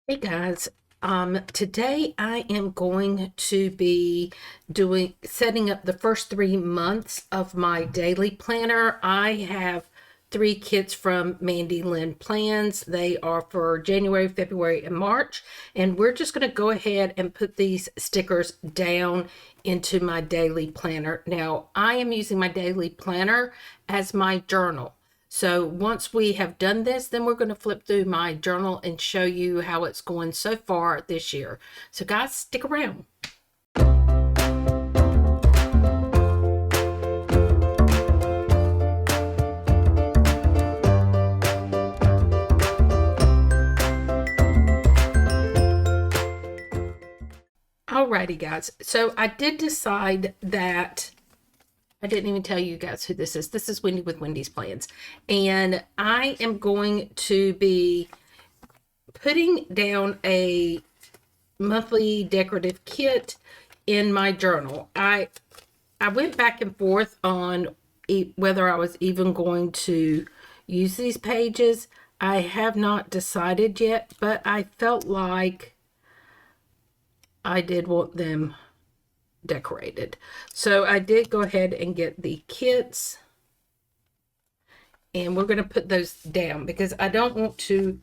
Hey guys, today I am going to be setting up the first 3 months of my daily planner. I have 3 kits from Mandy Lynn Plans. They are for January, February, and March, and we're just going to go ahead and put these stickers down into my daily planner. Now, I am using my daily planner as my journal. So once we have done this, then we're going to flip through my journal and show you how it's going so far this year. So guys, stick around. Alrighty guys, so I did decide that I didn't even tell you guys who this is. This is Wendy with Wendy's Plans. And I am going to be putting down a monthly decorative kit in my journal. I went back and forth on whether I was even going to use these pages. I have not decided yet, but I felt like I did want them decorated. So I did go ahead and get the kits, and we're going to put those down because I don't want to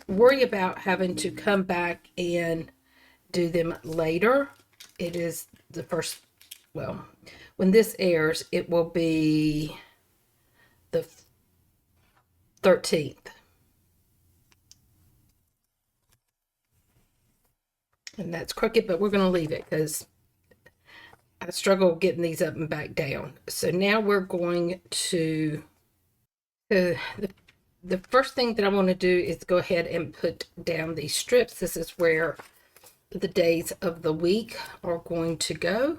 worry about having to come back and do them later. It is the first, well, when this airs, it will be the 13th. And that's crooked, but we're going to leave it because I struggle getting these up and back down. So now we're going to, the first thing that I want to do is go ahead and put down these strips. This is where the days of the week are going to go.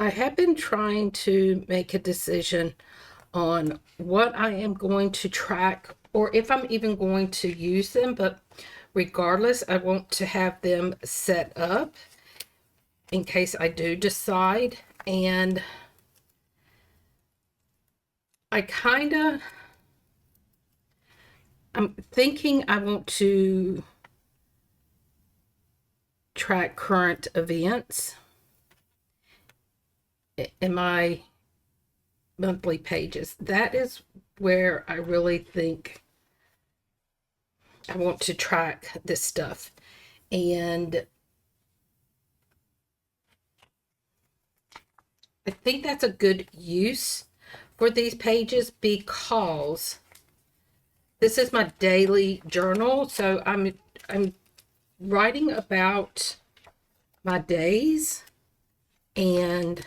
I have been trying to make a decision on what I am going to track or if I'm even going to use them, but regardless, I want to have them set up in case I do decide. And I'm thinking I want to track current events in my monthly pages. That is where I really think I want to track this stuff. And I think that's a good use for these pages because this is my daily journal. So I'm writing about my days, and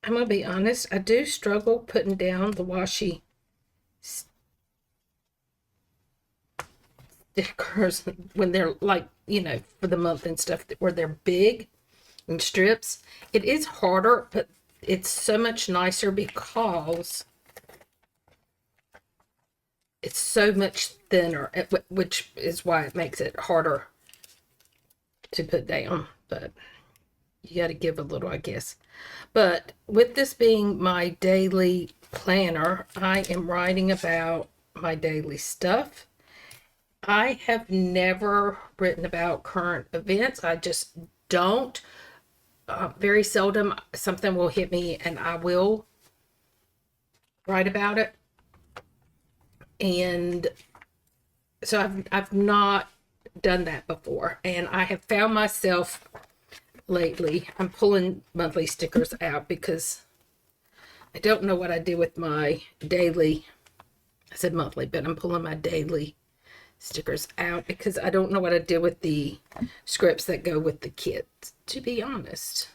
I'm going to be honest, I do struggle putting down the washi stickers when they're like, for the month and stuff, where they're big in strips. It is harder, but it's so much nicer because it's so much thinner, which is why it makes it harder to put down. But you got to give a little, I guess. But with this being my daily planner, I am writing about my daily stuff. I have never written about current events. I just don't. Very seldom something will hit me and I will write about it. And so I've not done that before. And I have found myself lately, I'm pulling monthly stickers out because I don't know what I do with my daily, I said monthly, but I'm pulling my daily stickers out because I don't know what I do with the scripts that go with the kit, to be honest.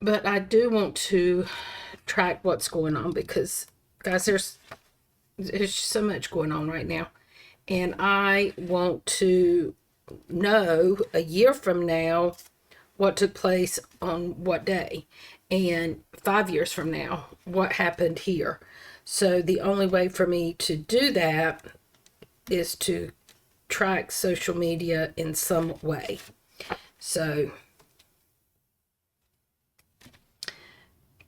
But I do want to track what's going on because, guys, there's so much going on right now. And I want to know a year from now what took place on what day, and 5 years from now, what happened here. So the only way for me to do that is to track social media in some way. So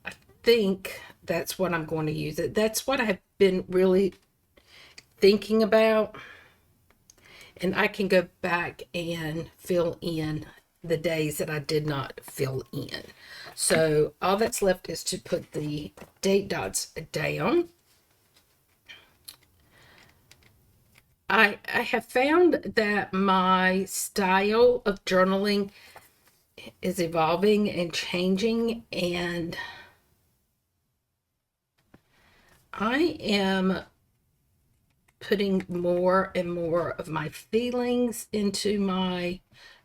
I think that's what I'm going to use it. That's what I've been really thinking about. And I can go back and fill in the days that I did not fill in. So all that's left is to put the date dots down. I have found that my style of journaling is evolving and changing, and I am putting more and more of my feelings into my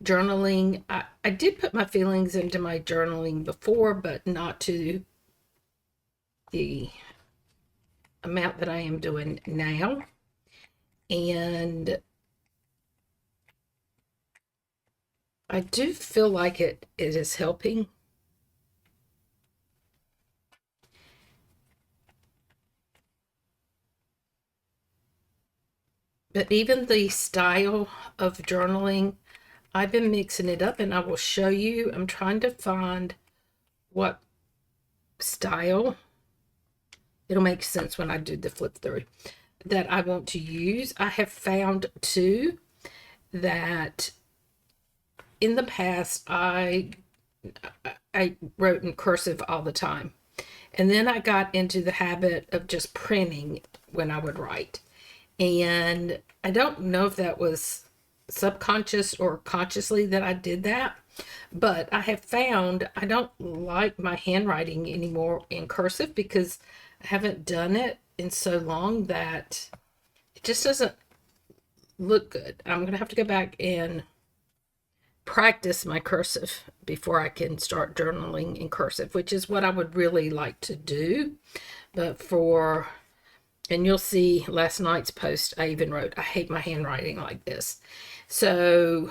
journaling. I did put my feelings into my journaling before, but not to the amount that I am doing now. And I do feel like it is helping. But even the style of journaling, I've been mixing it up, and I will show you. I'm trying to find what style, it'll make sense when I do the flip through, that I want to use. I have found too that in the past I wrote in cursive all the time. And then I got into the habit of just printing when I would write. And I don't know if that was subconscious or consciously that I did that, but I have found I don't like my handwriting anymore in cursive because I haven't done it in so long that it just doesn't look good. I'm going to have to go back and practice my cursive before I can start journaling in cursive, which is what I would really like to do. But and you'll see last night's post, I even wrote, I hate my handwriting like this. So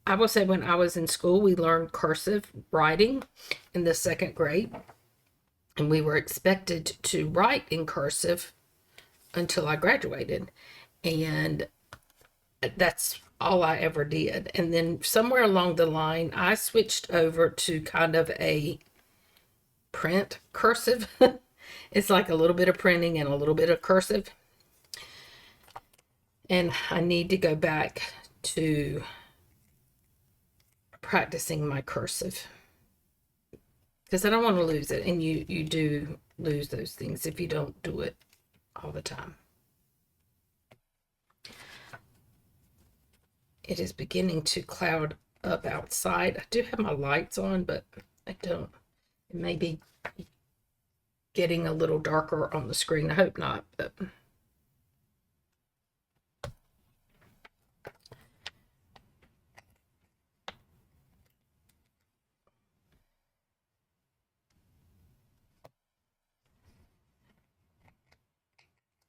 I will say when I was in school, we learned cursive writing in the 2nd grade. And we were expected to write in cursive until I graduated. And that's all I ever did. And then somewhere along the line, I switched over to kind of a print cursive. It's like a little bit of printing and a little bit of cursive. And I need to go back to practicing my cursive because I don't want to lose it. And you do lose those things if you don't do it all the time. It is beginning to cloud up outside. I do have my lights on, but I don't. It may be getting a little darker on the screen. I hope not, but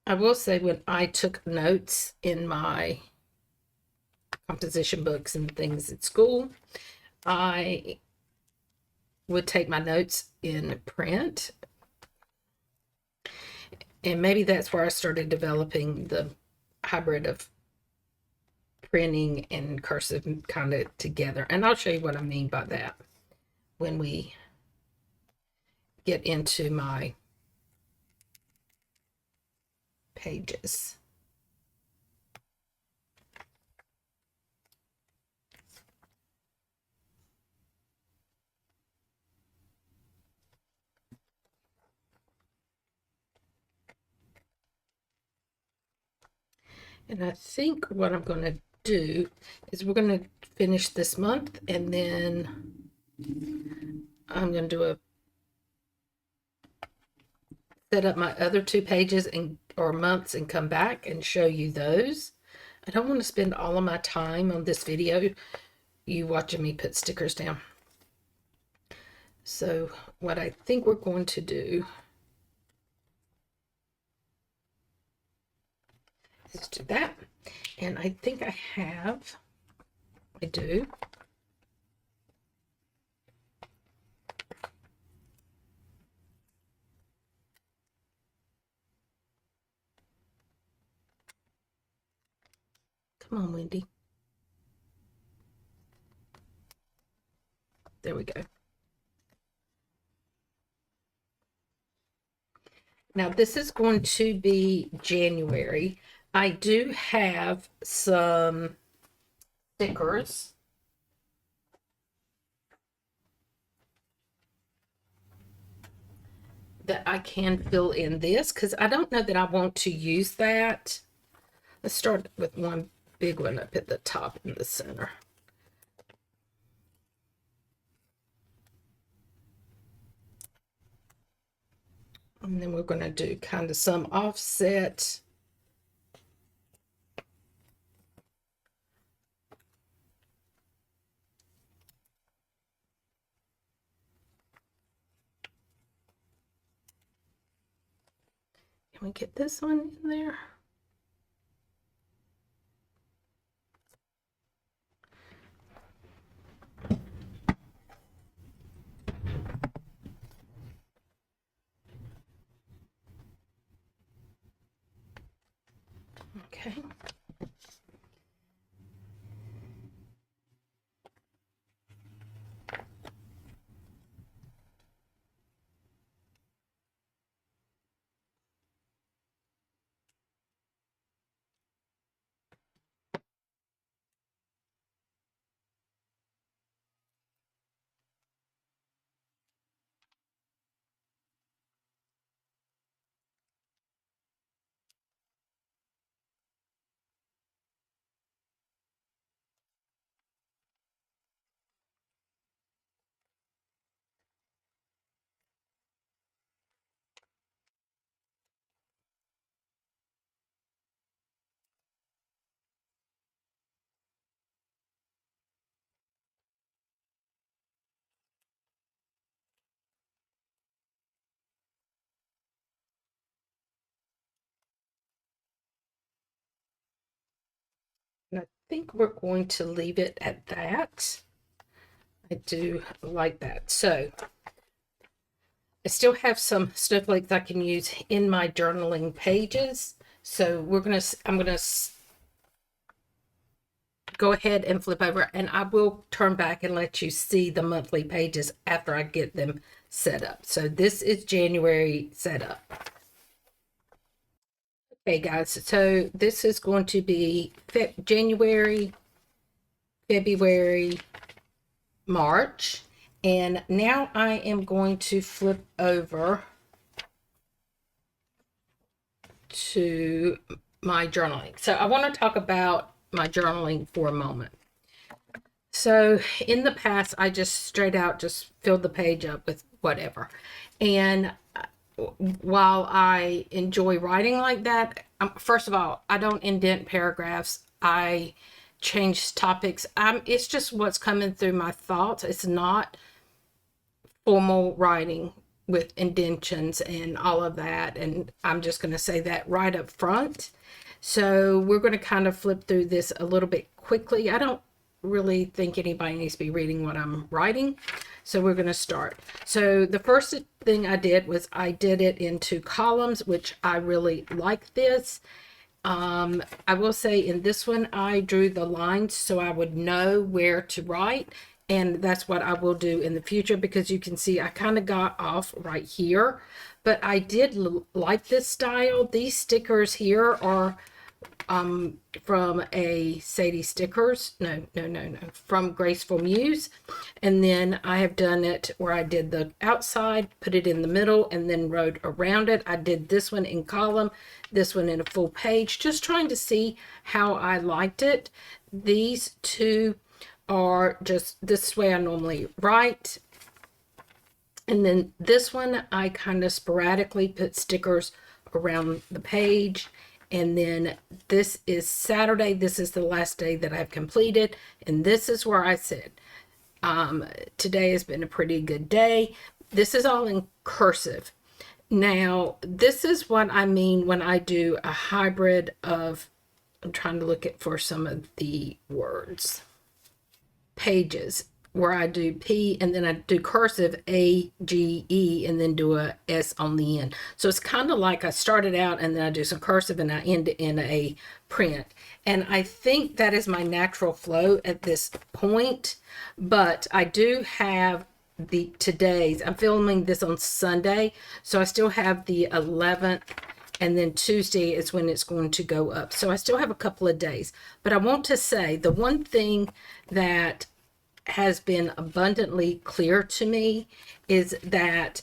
I will say when I took notes in my composition books and things at school, I would take my notes in print. And maybe that's where I started developing the hybrid of printing and cursive kind of together. And I'll show you what I mean by that when we get into my pages. And I think what I'm going to do is we're going to finish this month, and then I'm going to do set up my other 2 pages or months and come back and show you those. I don't want to spend all of my time on this video you watching me put stickers down. So what I think we're going to do is do that. And I think I do. Come on, Wendy. There we go. Now this is going to be January. I do have some stickers that I can fill in this because I don't know that I want to use that. Let's start with one big one up at the top in the center. And then we're going to do kind of some offset. Can we get this one in there? Okay. And I think we're going to leave it at that. I do like that. So I still have some snowflakes I can use in my journaling pages. So I'm gonna go ahead and flip over, and I will turn back and let you see the monthly pages after I get them set up. So this is January setup. Okay, guys, so this is going to be January, February, March, and now I am going to flip over to my journaling. So I want to talk about my journaling for a moment. So in the past, I just straight out just filled the page up with whatever. And while I enjoy writing like that, first of all, I don't indent paragraphs. I change topics. It's just what's coming through my thoughts. It's not formal writing with indentions and all of that. And I'm just going to say that right up front. So we're going to kind of flip through this a little bit quickly. I don't really think anybody needs to be reading what I'm writing. So we're going to start. So the first thing I did was I did it into columns, which I really like this. I will say in this one, I drew the lines so I would know where to write. And that's what I will do in the future, because you can see I kind of got off right here. But I did like this style. These stickers here are from a Sadie Stickers. No, from Graceful Muse. And then I have done it where I did the outside, put it in the middle, and then wrote around it. I did this one in column, this one in a full page, just trying to see how I liked it. These two are just this way I normally write. And then this one, I kind of sporadically put stickers around the page. And then this is Saturday. This is the last day that I've completed. And this is where I said, today has been a pretty good day. This is all in cursive. Now, this is what I mean when I do a hybrid of, I'm trying to look at for some of the words. Pages. where I do P and then I do cursive A-G-E and then do a S on the end. So it's kind of like I started out and then I do some cursive and I end in a print. And I think that is my natural flow at this point, but I do have today's, I'm filming this on Sunday, so I still have the 11th, and then Tuesday is when it's going to go up. So I still have a couple of days. But I want to say the one thing that has been abundantly clear to me is that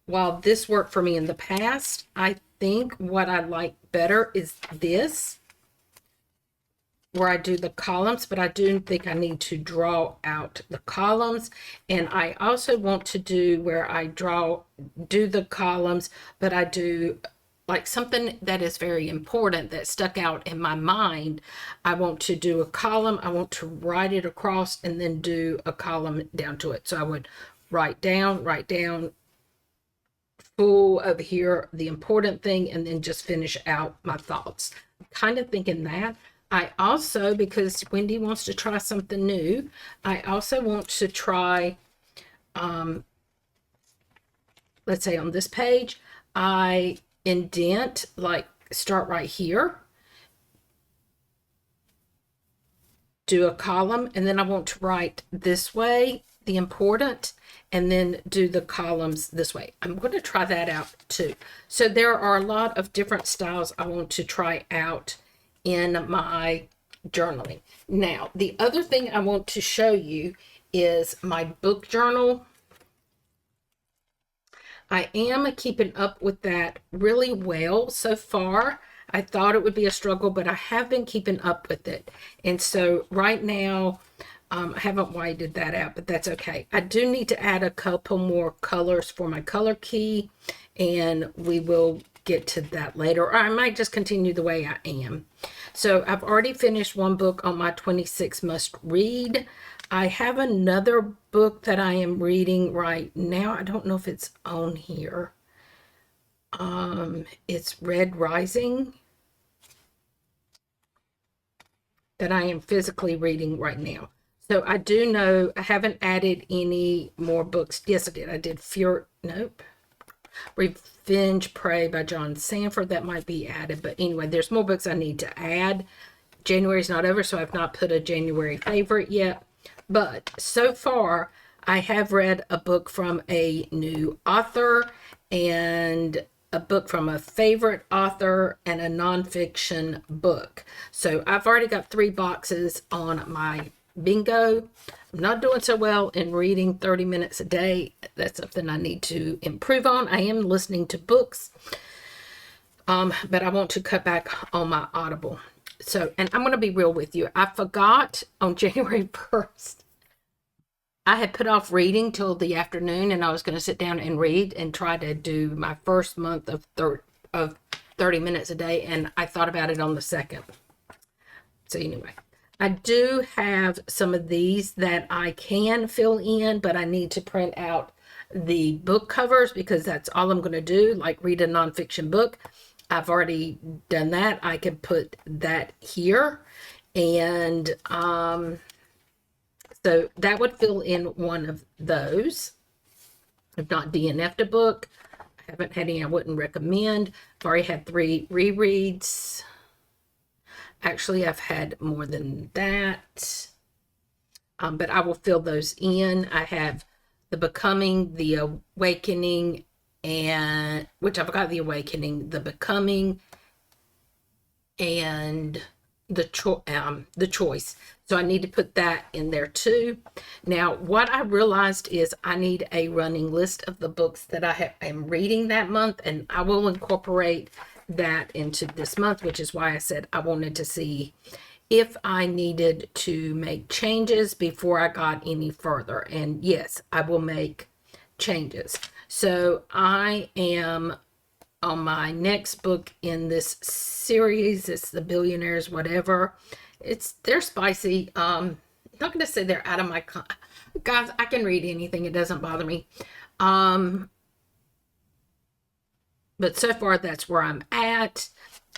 while this worked for me in the past, I think what I like better is this, where I do the columns, but I do think I need to draw out the columns. And I also want to do where I do the columns, but I do like something that is very important that stuck out in my mind. I want to do a column, I want to write it across and then do a column down to it. So I would write down, full over here, the important thing, and then just finish out my thoughts. I'm kind of thinking that. I also, because Wendy wants to try something new, I also want to try, let's say on this page, I indent, like start right here, do a column, and then I want to write this way, the important, and then do the columns this way. I'm going to try that out too. So there are a lot of different styles I want to try out in my journaling. Now, the other thing I want to show you is my book journal. I am keeping up with that really well so far. I thought it would be a struggle, but I have been keeping up with it. And so right now, I haven't whited that out, but that's okay. I do need to add a couple more colors for my color key, and we will get to that later, or I might just continue the way I am. So I've already finished one book on my 26 must read. I have another book that I am reading right now. I don't know if it's on here. It's Red Rising that I am physically reading right now. So I do know I haven't added any more books. Yes, I did. I did Revenge Prey by John Sanford. That might be added, but anyway, there's more books I need to add. January's not over, so I've not put a January favorite yet, but so far I have read a book from a new author and a book from a favorite author and a nonfiction book. So I've already got 3 boxes on my bingo. I'm not doing so well in reading 30 minutes a day. That's something I need to improve on. I am listening to books, but I want to cut back on my Audible. So, and I'm going to be real with you. I forgot on January 1st. I had put off reading till the afternoon, and I was going to sit down and read and try to do my first month of 30 minutes a day, and I thought about it on the 2nd. So anyway, I do have some of these that I can fill in, but I need to print out the book covers because that's all I'm going to do, like read a nonfiction book. I've already done that. I can put that here. And so that would fill in one of those. I've not DNF'd a book. I haven't had any I wouldn't recommend. I've already had 3 rereads. Actually, I've had more than that, but I will fill those in. I have The Becoming, The Awakening, and which I've got The Awakening, The Becoming, and the Choice. So I need to put that in there too. Now, what I realized is I need a running list of the books that I am reading that month, and I will incorporate that into this month, which is why I said I wanted to see if I needed to make changes before I got any further. And yes, I will make changes. So I am on my next book in this series. It's The Billionaires Whatever. They're spicy. I'm not going to say they're out of my guys, I can read anything, it doesn't bother me. But so far, that's where I'm at.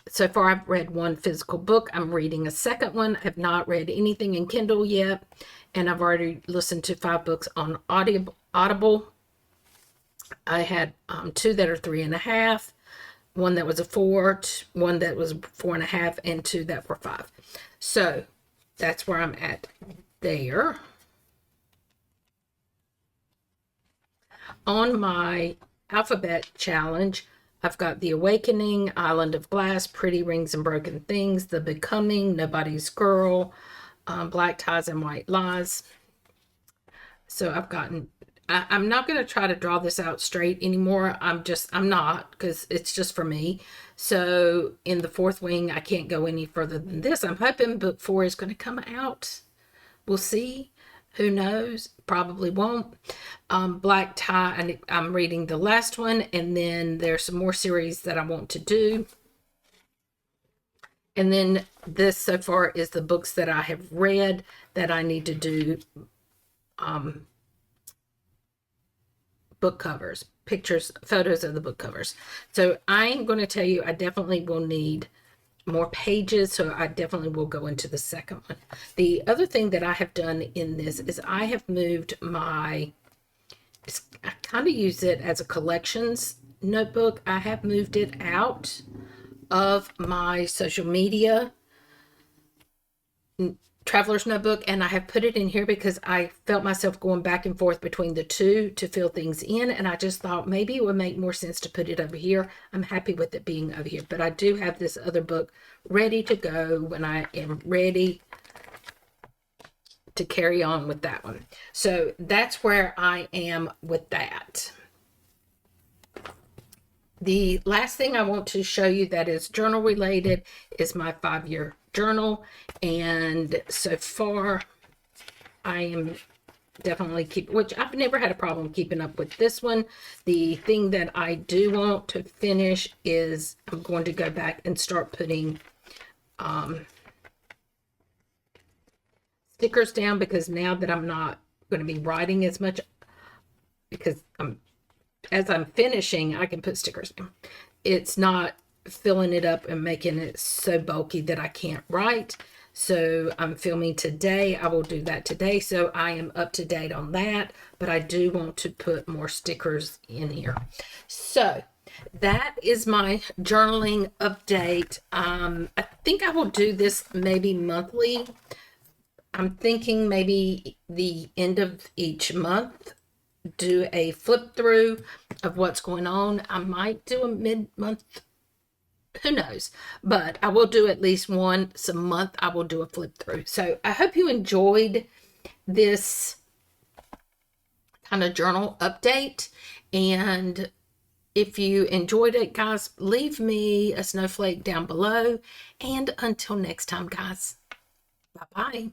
So far, I've read one physical book. I'm reading a second one. I've not read anything in Kindle yet. And I've already listened to 5 books on Audible. I had 2 that are 3.5, one that was a 4, one that was 4.5, and 2 that were 5. So that's where I'm at there. On my alphabet challenge, I've got The Awakening, Island of Glass, Pretty Rings and Broken Things, The Becoming, Nobody's Girl, Black Ties and White Lies. So I've gotten, I'm not going to try to draw this out straight anymore. I'm not, because it's just for me. So in the 4th wing, I can't go any further than this. I'm hoping book 4 is going to come out. We'll see. Who knows? Probably won't. Black Tie, and I'm reading the last one, and then there's some more series that I want to do. And then this so far is the books that I have read that I need to do book covers, pictures, photos of the book covers. So I'm going to tell you, I definitely will need more pages, so I definitely will go into the second one. The other thing that I have done in this is I have moved I kind of use it as a collections notebook. I have moved it out of my social media traveler's notebook, and I have put it in here because I felt myself going back and forth between the two to fill things in, and I just thought maybe it would make more sense to put it over here. I'm happy with it being over here, but I do have this other book ready to go when I am ready to carry on with that one. So that's where I am with that. The last thing I want to show you that is journal related is my 5-year journal, and so far I am definitely which I've never had a problem keeping up with this one. The thing that I do want to finish is I'm going to go back and start putting stickers down, because now that I'm not going to be writing as much, because as I'm finishing, I can put stickers down. It's not filling it up and making it so bulky that I can't write. So I'm filming today. I will do that today. So I am up to date on that, but I do want to put more stickers in here. So that is my journaling update. I think I will do this maybe monthly. I'm thinking maybe the end of each month, do a flip through of what's going on. I might do a mid-month, who knows, but I will do at least once a month. I will do a flip through. So I hope you enjoyed this kind of journal update, and if you enjoyed it, guys, leave me a snowflake down below, and until next time, guys, bye-bye.